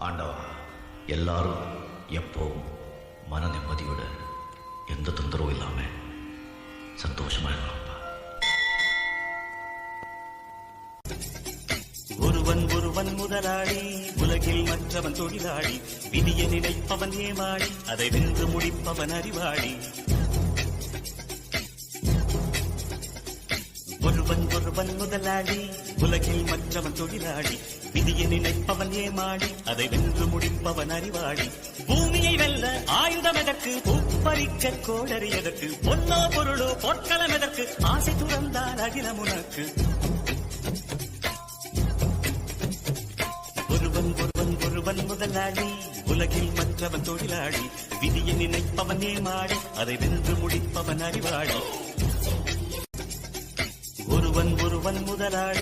ஆண்டவா, எல்லாரும் எப்போவும் மன நிம்மதியோட எந்த தொந்தரவும் இல்லாம சந்தோஷமா இருக்கணும்ப்பா. ஒருவன் ஒருவன் முதலாளி, உலகில் மற்றவன் தொழிலாளி. விதியை நினைப்பவன் ஏமாளி, அதை வென்று முடிப்பவன் அறிவாளி. ஒருவன் ஒருவன் முதலாளி, உலகில் மற்றவன் தொழிலாளி. விதியை நினைப்பவன் ஏமாளி, அதை வென்று முடிப்பவன் அறிவாளி. பூமியை வெல்ல ஆயுதம் எதற்கு, பூப்பறிக்க கோடரி எதற்கு, பொன்னோ பொருளோ பொற்களம் எதற்கு, ஆசை துறந்தால் அகிலம் உனக்கு. ஒருவன் ஒருவன் ஒருவன் முதலாளி, உலகில் மற்றவன் தொழிலாளி. விதியை நினைப்பவன் ஏமாளி, அதை வென்று முடிப்பவன் அறிவாளி. ஒருவன் ஒருவன் முதலாளி.